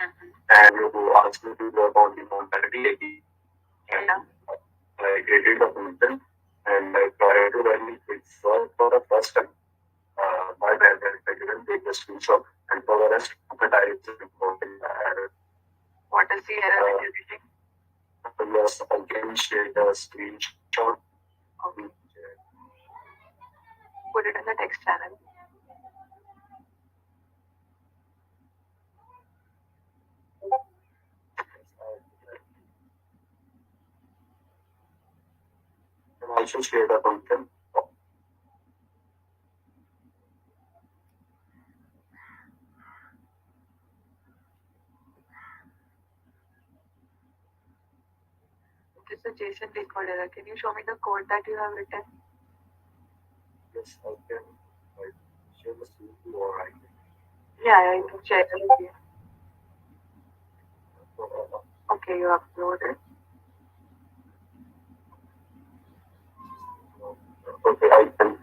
and you asked me to work on the mortality again. And I created the function and I tried to run it for the first time. My bad, I didn't take the screenshot, and for the rest of the time, it's reporting the error. What is the error that you're getting? Yes, I can share the screenshot. Okay. Put it in the text channel. And also share the function. This is a JSON decode error. Can you show me the code that you have written? Yes, I can. I share the screen or I can. Yeah, I can share it with you. Okay, you uploaded. Okay, I can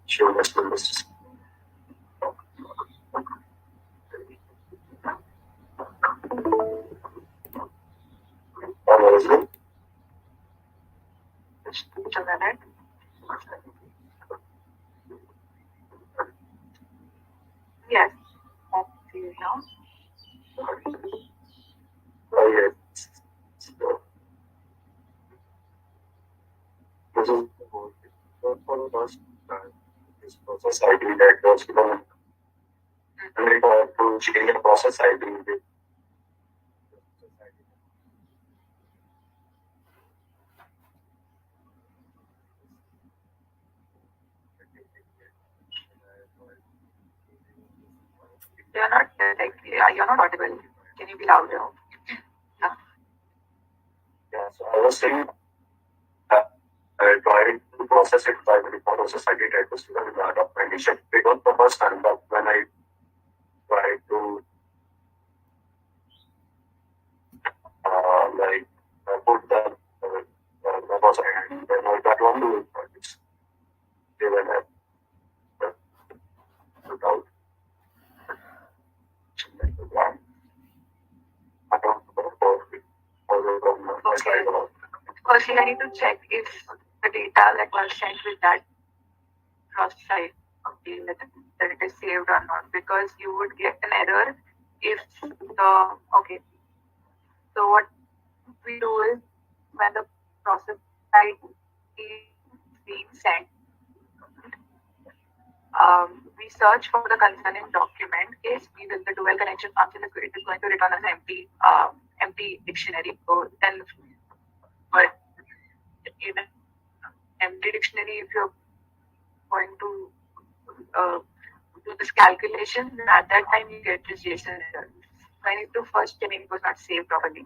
show the screen. Amazing. Just a minute. Yes, I see it now. Oh, yes. This is for the first time. This process ID that was given. And we have to change the process ID. You're not audible. Can you be louder? Yeah. Yeah, so I was saying I tried to process it by the process I did at the student documentation. It was the first time that when I tried to put the process and then I got one to it, but it's given at without. I don't know. Okay. Firstly, I need to check if the data that was sent with that cross-site that it is saved or not, because you would get an error if the okay. So what we do is when the process site is being sent, we search for the concerning document. Case we will the dual connection function is going to return as empty dictionary. So then, but in an empty dictionary, if you're going to do this calculation, at that time you get this JSON error. So I need to first check it was not saved properly.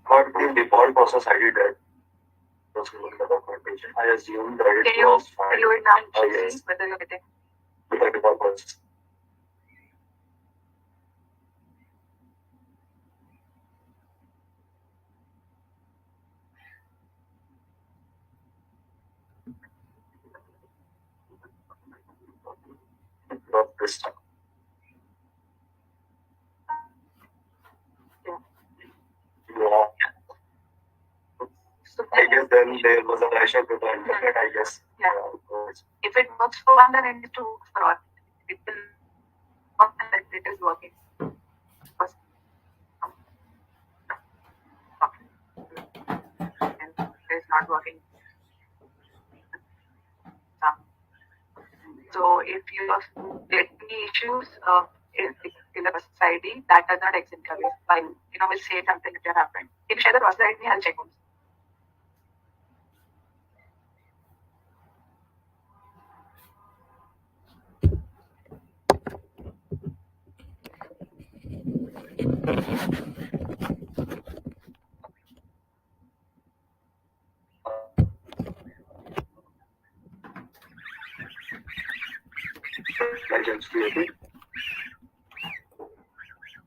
But the default process ID that was given the documentation, I assume that it was fine. Can you it now and see whether you're getting the default process? Not this time. Yeah. So I guess then there was a pressure to the internet, I guess. Yeah. If it works for one, then it needs to work for all. It will not that it is working. And it is not working. So if you get any issues in the process ID, that does not exist. Fine. We'll say something that happened. If you share the process ID, I'll check.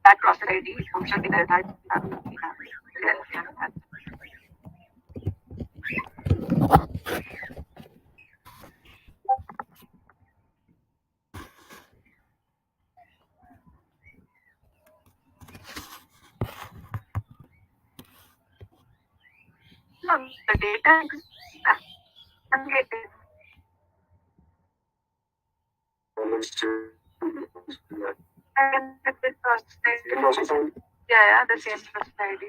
That process ID should be there. No, the data is aggregated. And the process ID. Yeah, the same process ID.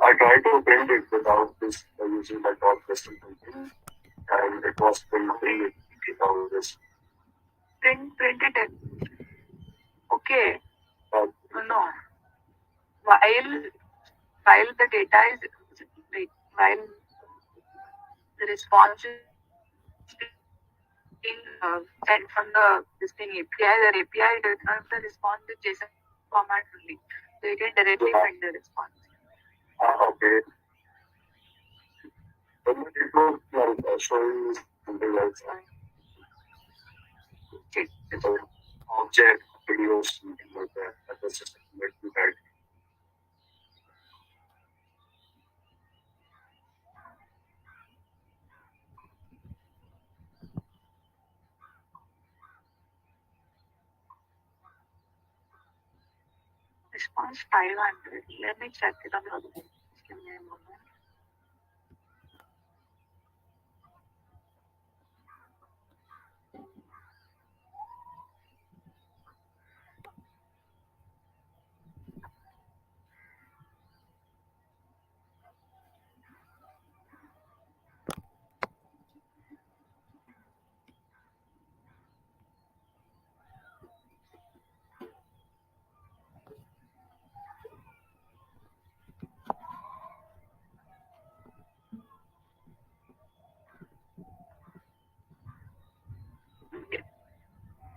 I tried to print it without this using my dot crystal printing, and it was printing it without this. Print it. Okay. But No. While the data is like while the response is being sent from the this thing API, the API returns the response with JSON format only. So you can directly print the response. okay. But it was like showing something like object videos, something like that. That was just like too bad. Response 500. Let me check it on the other. Just give me a moment.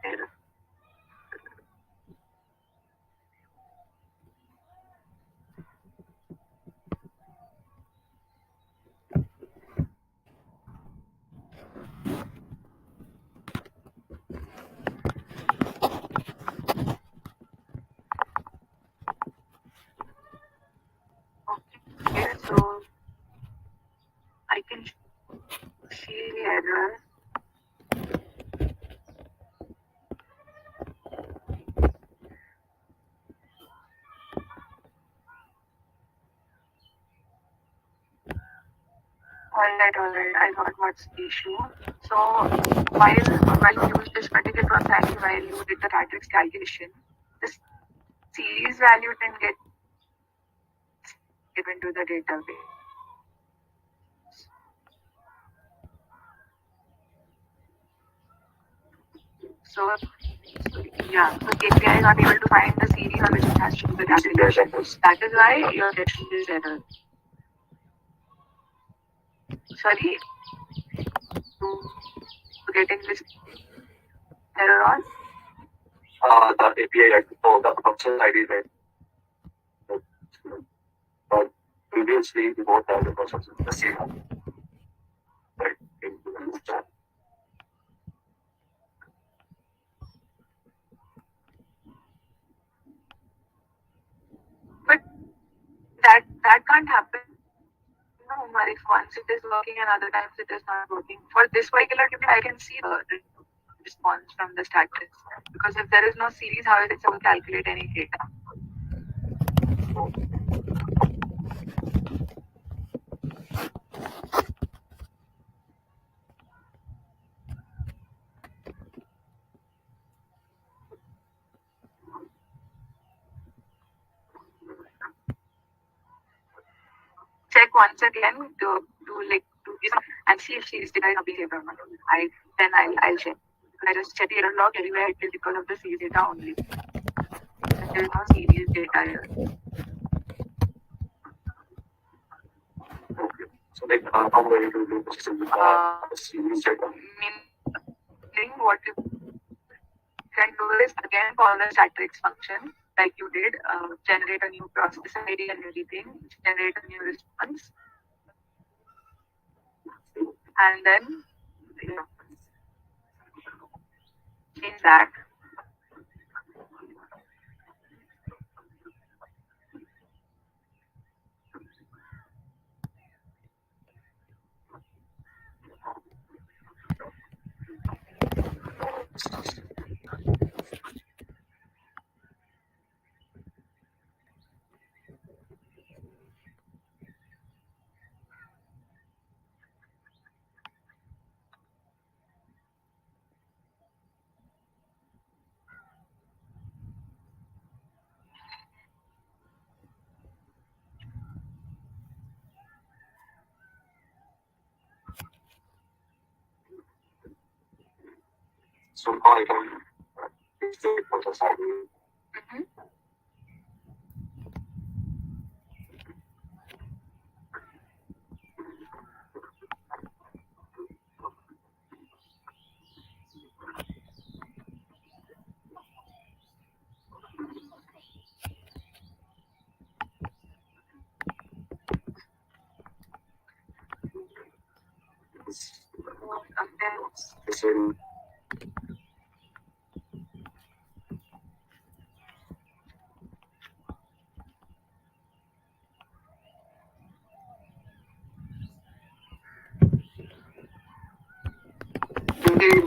Error. Okay, so I can see the error. Alright. I got what's the issue. So while you use this particular process, while you did the matrix calculation, the series value didn't get given to the database. So yeah, the KPI is not able to find the series on which it has to do the calculation. That is why you're getting this error. Sorry, getting this error on? The API, the function ID, right? But previously, we both have the process the same, right? In the chat. But that can't happen. No, Marif, once it is working and other times it is not working. For this particular ticket, I can see the response from the status. Because if there is no series, how is it able to calculate any data? Check once again to and see if series data is not behaved or not. I'll check. I just check the error log everywhere it is because of the series data only. There is no series data here. Okay. So like how are you do this in the series data? Meaning what you can do is again call the statrix function like you did, generate a new process ID and everything, generate a new response, and then change that. So now I can fix the process ID. Mm-hmm. Okay. The same.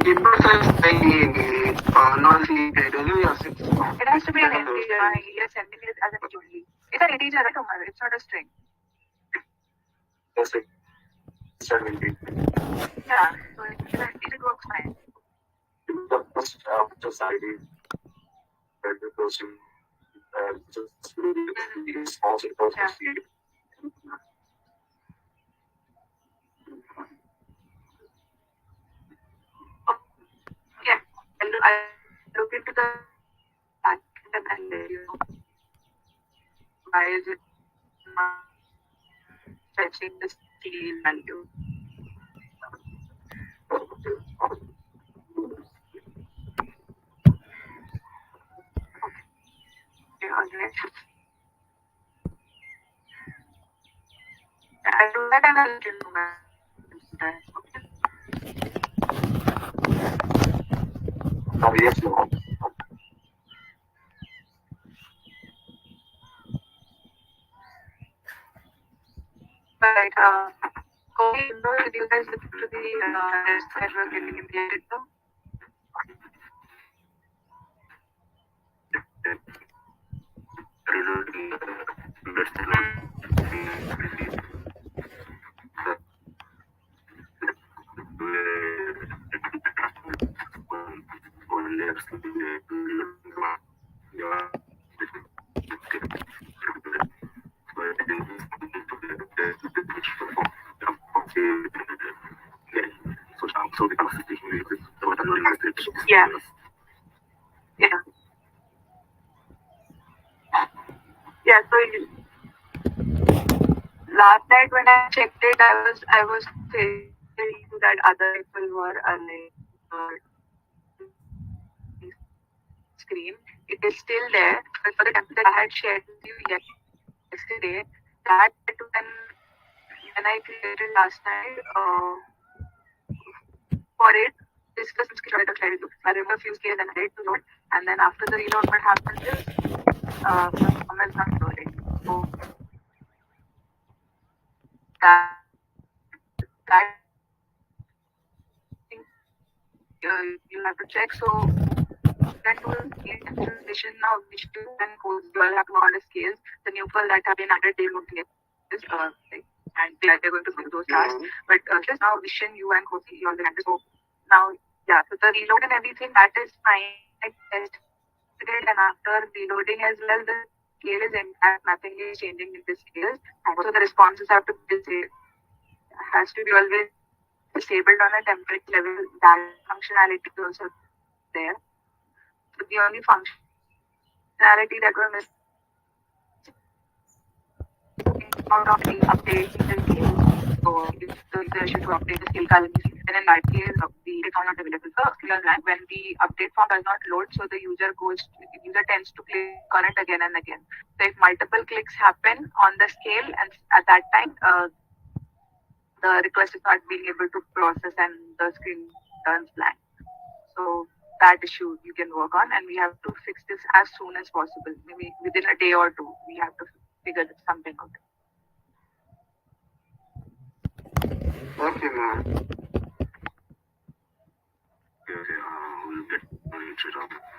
The process ID not limited. It has to be an integer. You're sending it as an integer only. It's an integer, right, Omar? It's not a string. Yes, it's an integer. Yeah, so it works fine. The first just ID that the person just is also process. Yeah, I look into the back and then you know why is it not fetching the steel value? Okay, alright. I do that and I'll let you know. Okay. Yes, no. Right. Kobe, did you guys look to the rest network getting implemented though? Yeah. Yeah. Yeah. So last night when I checked it, I was saying that other people were like screen. It is still there, but for the template that I had shared with you yesterday, that when I created last night, for it, this was screenshot of clarity. I remember a few scales and I did to load, and then after the reload, what happened is the form is not loading. So that thing you have to check. So then to installation now, which you can code, you all have to on the scales. The new file that have been added, they won't get this, and they're going to do those tasks. But just now, Vision, you and Kosi, you all the so now, yeah, so the reload and everything that is fine. I tested it, and after reloading as well, the scale is intact. Nothing is changing in the scales, and so the responses have to be disabled. Has to be always disabled on a template level. That functionality is also there. So the only functionality that we're missing out of the updating the scale. So if the user issue to update the scale currency, then in that case the is not available. So when the update form does not load, so the user tends to click on it again and again. So if multiple clicks happen on the scale, and at that time the request is not being able to process and the screen turns blank. So that issue you can work on, and we have to fix this as soon as possible. Maybe within a day or two, we have to figure something out. Okay, ma'am.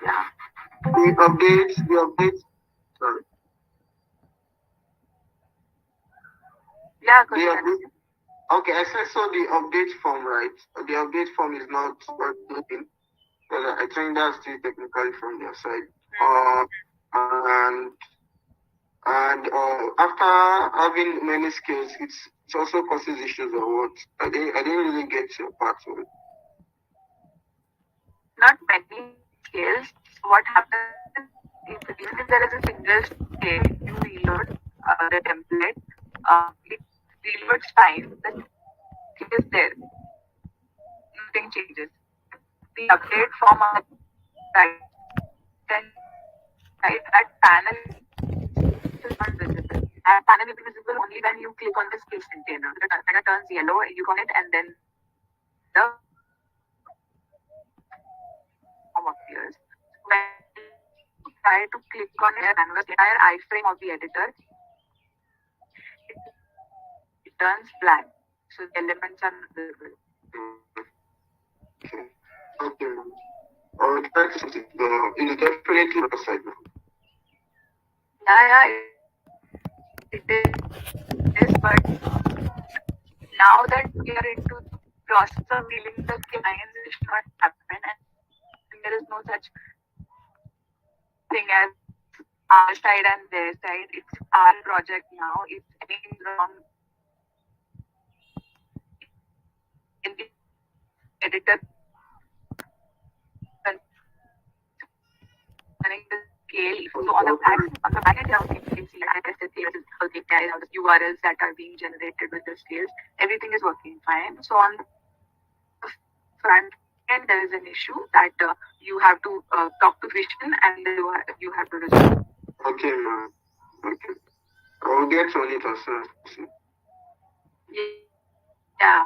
Yeah. The updates, sorry. Yeah, The update, okay, I said so the update form, right? The update form is not working. I think that's still technically from their side. And after having many skills, it also causes issues or what? I didn't really get your part of it. not many scales. What happens if even if there is a single scale, you reload the template, it reloads fine. The scale is there. Nothing changes. The update form on the right hand side, that panel is not visible. That panel will be visible only when you click on the scales container. The container turns yellow, you click on it, and then the form appears. When you try to click on the entire iframe of the editor, it turns black. So the elements are not visible. Okay. Okay. I will try to see it. It's definitely website now. Yeah, it is, but now that we are into the process of dealing the clients, it should not happen, and there is no such thing as our side and their side. It's our project now. If anything wrong in the editor running the scale, so on the back end, you can see like SSCs, KPIs, all the URLs that are being generated with the scales. Everything is working fine. So on the front end, there is an issue that you have to talk to Vision and you have to resolve. Okay, ma'am. Okay. I will get on it as soon as possible. Yeah.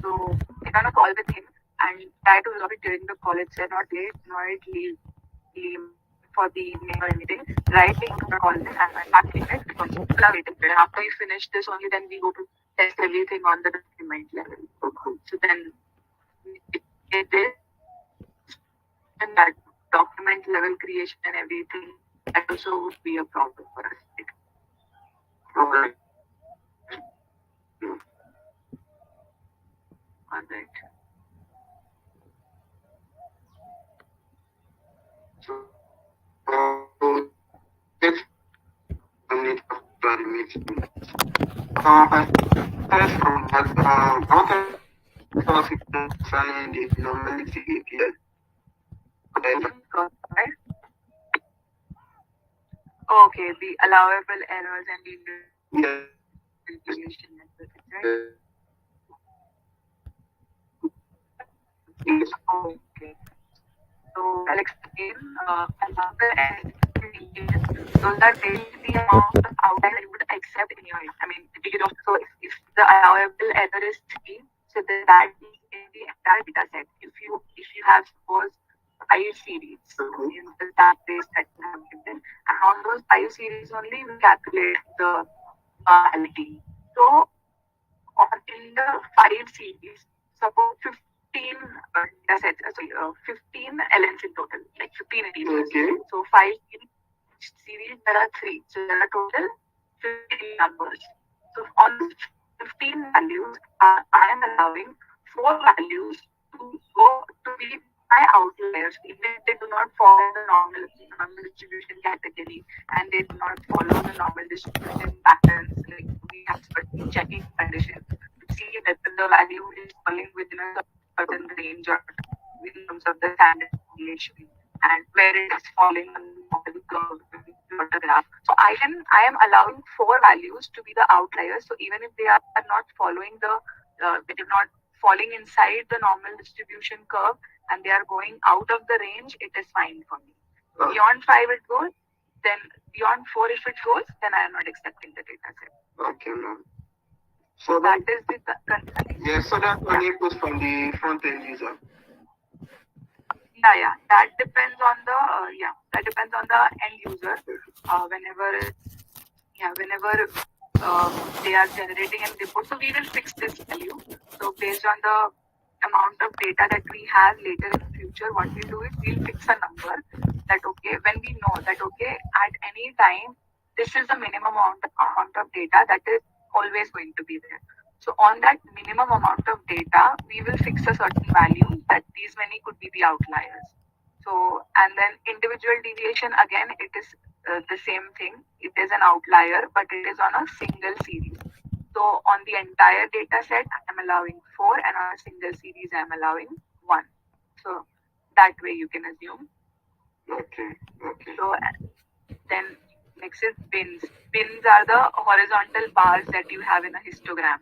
So I kind of call with him and try to resolve it during the call itself, not late, nor it leave for the evening or anything. Right, we can call them and I'm back in it because people are waiting. After we finish this only, then we go to test everything on the document level. Okay. So then it is and that document level creation and everything, that also would be a problem for us. All right. All right. So, let's need to plan the meeting. Aside from that, I wanted to ask you concerning the normality API. Okay, the allowable errors and the Yeah. integration method, right? Yes. Okay. So I'll explain allowable and those are basically the amount of outline that you would accept in your, I mean, so if the allowable error is 3, so then that is in the entire data set. If you have suppose 5 series in the database that you have given, and on those 5 series only we calculate the normality. So in the 5 series, suppose 15 data sets, 15 LNs in total, like 15 series. Okay. So 5 series, there are 3. So there are total 15 numbers. So on 15 values, I am allowing 4 values to go to be my outliers, even if they do not follow the normal distribution category and they do not follow the normal distribution patterns. Like we have certain checking conditions to see that the value is falling within a certain range or in terms of the standard deviation and where it is falling on the model curve or the graph. So I am allowing 4 values to be the outliers. So even if they are not following they are not falling inside the normal distribution curve and they are going out of the range, it is fine for me. Beyond 5 it goes, then beyond 4 if it goes, then I am not accepting the data set. Okay, ma'am. So that is the concern. Yes, so that's when it goes from the front end user. Yeah, that depends on the end user. Whenever they are generating an input, so we will fix this value. So based on the amount of data that we have later in the future, what we do is we'll fix a number that when we know that at any time this is the minimum amount of data that is always going to be there. So on that minimum amount of data, we will fix a certain value that these many could be the outliers. So, and then individual deviation, again, it is the same thing. It is an outlier, but it is on a single series. So on the entire data set, I'm allowing 4, and on a single series, I'm allowing 1. So that way you can assume. Okay. So then next is bins. Bins are the horizontal bars that you have in a histogram.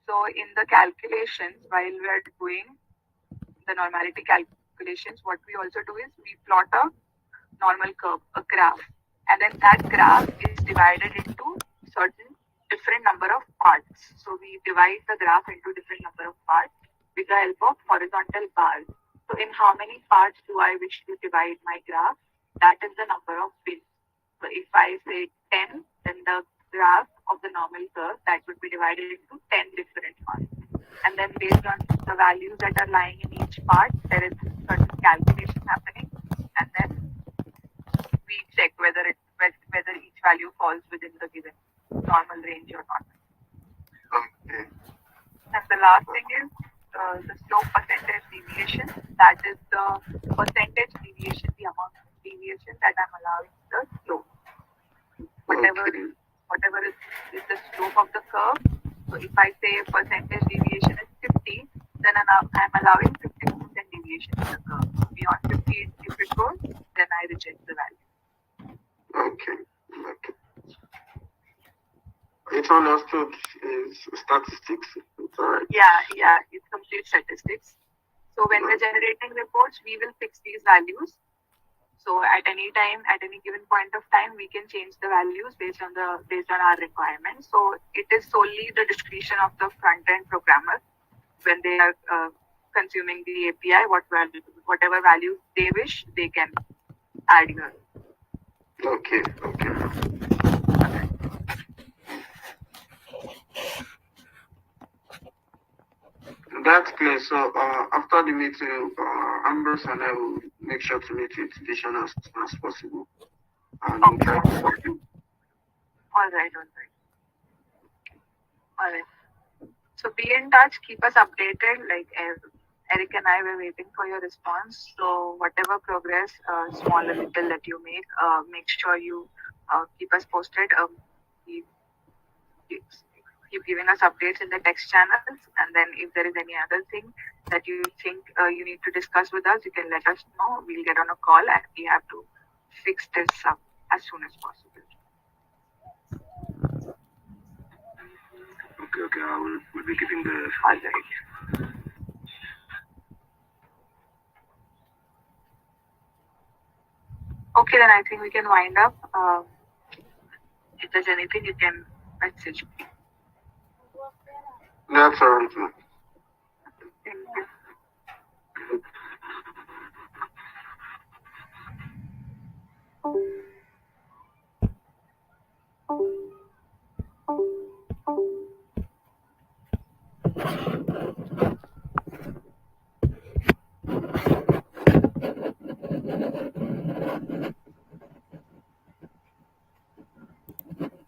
So in the calculations, while we are doing the normality calculations, what we also do is we plot a normal curve, a graph, and then that graph is divided into certain different number of parts. So we divide the graph into different number of parts with the help of horizontal bars. So in how many parts do I wish to divide my graph? That is the number of bins. So if I say 10, then the graph of the normal curve that would be divided into 10 different parts. And then based on the values that are lying in each part, there is certain calculation happening, and then we check whether each value falls within the given normal range or not. Okay. And the last thing is the slope percentage deviation. That is the percentage deviation, the amount of deviation that I'm allowing the slope. Whatever is the slope of the curve. So if I say percentage deviation is 50, then I'm allowing 50% deviation in the curve. Beyond 50, if it goes, then I reject the value. Okay. It's understood. Is statistics. It's alright. Yeah, it's complete statistics. So when we're generating reports, we will fix these values. So at any time, at any given point of time, we can change the values based on our requirements. So it is solely the discretion of the front end programmer when they are consuming the API. Whatever values they wish, they can add here. Okay. That's clear. So after the meeting, Ambrose and I will make sure to meet with Vision as soon as possible. And we'll try to work it. All right. So be in touch. Keep us updated. Like Eric and I were waiting for your response. So whatever progress, small or little that you make sure you keep us posted. Keep giving us updates in the text channels, and then if there is any other thing that you think you need to discuss with us, you can let us know. We'll get on a call, and we have to fix this up as soon as possible. Okay. We'll be keeping the. All right. Okay, then I think we can wind up. If there's anything, you can message me. That's all right. Thank you.